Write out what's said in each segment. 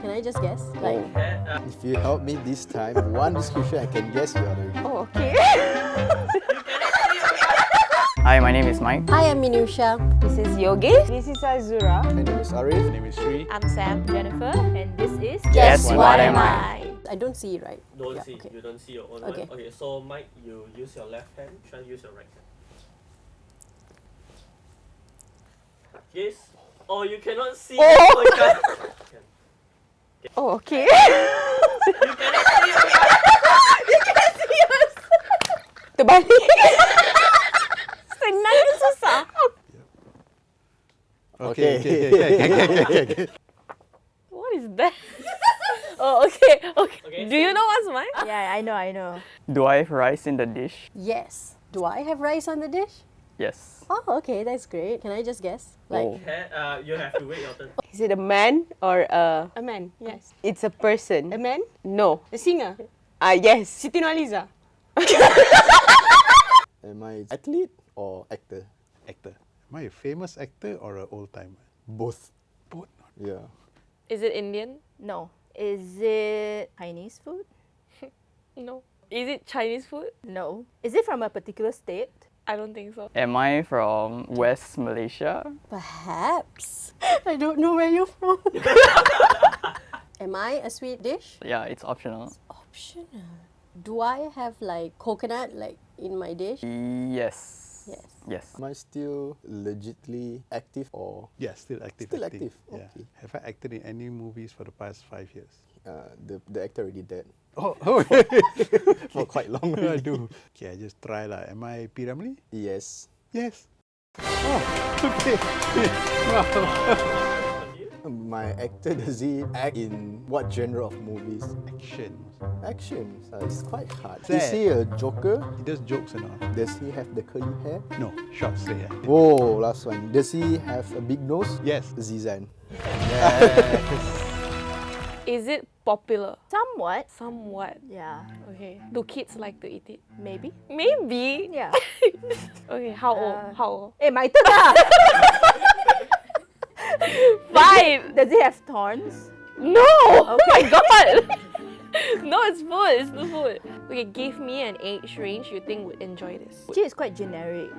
Can I just guess? Like, If you help me this time, one description I can guess you already. oh, okay. Hi, my name is Mike. Hi, I'm Minusha. This is Yogi. This is Azura. My name is Arif. My name is Sri. I'm Sam. Jennifer. And this is Guess What Am I? I don't see it right. Don't Yeah, see. okay. You don't see your own Okay. one. Okay, so Mike, you use your left hand. Try use your right hand. Yes. Oh, you cannot see. Oh. You can't. Oh, okay. You cannot see. Terbalik. Senang ke susah? Okay. What is that? Oh, okay. Okay, Do you know what's mine? Yeah, I know. Do I have rice in the dish? Yes. Do I have rice on the dish? Yes. Oh, okay, that's great. Can I just guess? Like, Oh. You have to wait your turn. Is it a man or a... A man, yes. It's a person. A man? No. A singer? Yes. Siti Nurhaliza? Am I athlete or actor? Actor. Am I a famous actor or an old timer? Both. Both. Yeah. Is it Indian? No. Is it Chinese food? No. Is it Chinese food? No. Is it from a particular state? I don't think so. Am I from West Malaysia? perhaps. I don't know where you're from. Am I a sweet dish? Yeah, it's optional. Optional. Do I have like coconut like in my dish? Yes. Yes. Yes. Am I still legitly active or Yeah, still active. Still active, Yeah. okay. Have I acted in any movies for the past 5 years? the actor already dead Oh, for quite long already? Aduh. Okay, I just try lah. Am I P. Ramlee? Yes. Yes. Oh, okay. Wow. My actor, does he act in what genre of movies? Action. Action. It's quite hard. Sad. Is he a joker? He does jokes and all. Does he have the curly hair? No, short straight. Yeah. Oh, last one. Does he have a big nose? Yes. Zizan. Is it popular? Somewhat. Somewhat. Yeah. Okay. Do kids like to eat it? Maybe. Maybe. Yeah. Okay, how old? How old? My turn lah. Fine. Does it have thorns? No! Oh my god! No, it's food. It's the food. Okay, give me an age range you think would enjoy this. Actually, it's quite generic.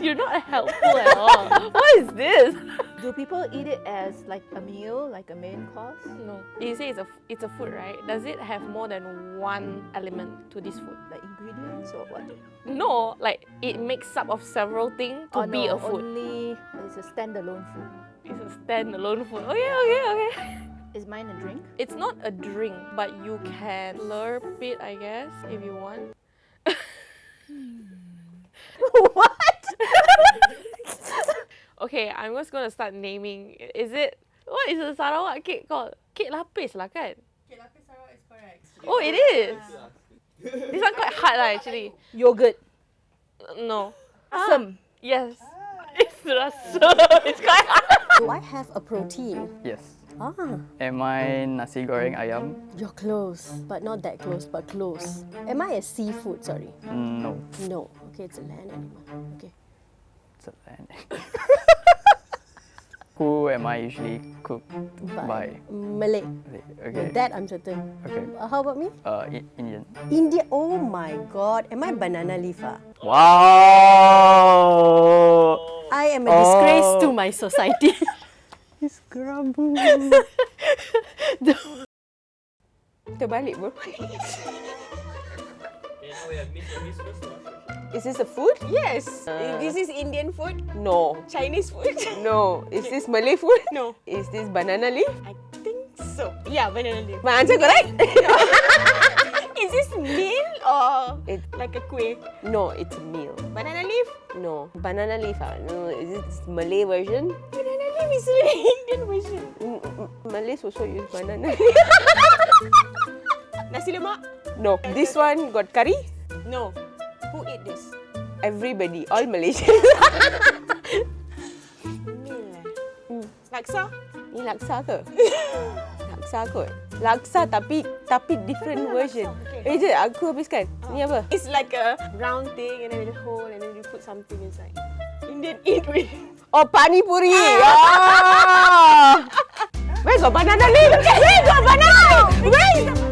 You're not helpful at all. What is this? Do people eat it as like a meal, like a main course? No. You say it's a food, right? Does it have more than one element to this food? Like ingredients or what? No, like it makes up of several things to be a food. Only it's a standalone food. It's a standalone food. Okay. Is mine a drink? It's not a drink, but you can slurp it, I guess, if you want. What? Okay, I'm just gonna start naming. Is it? What is the Sarawak cake called? Cake lapis lah kan? Cake lapis Sarawak is correct. Oh, it is. This one quite hard lah actually. Yogurt. No. Asam. Yes. It's rasa. It's quite hard. Do I have a protein? Yes. Ah, Am I nasi goreng ayam? you're close, but not that close, but close. Am I a seafood? Sorry. No. No. Okay, it's a land animal. Okay. It's a land. Who am I usually cooked by? Malay. Okay. That I'm certain. Okay. How about me? Indian. India. Oh my god. Am I banana leaf? Wow! I am a disgrace to my society. It's grabu. Terbalik bro. Okay, now we have Miss first to ask question. Is this a food? Yes. This is Indian food? No. Chinese food? No. Is this Malay food? No. Is this banana leaf? I think so. Yeah, banana leaf. My answer correct? Is this meal or it's like a kuih? No, it's a meal. Banana leaf? No. Banana leaf? No. Is it Malay version? Banana leaf is an Indian version. Malays also use banana leaf. Nasi lemak? No. This one got curry? No. Who ate this? Everybody. All Malaysians. Laksa? Ni laksa ke? Laksa kot. Laksa tapi different version. Jom aku habiskan. Ni apa? It's like a round thing and then with a hole and then you put something inside. Indian eat with. Oh, pani puri. Where got banana leaf? Where got banana leaf? Where is the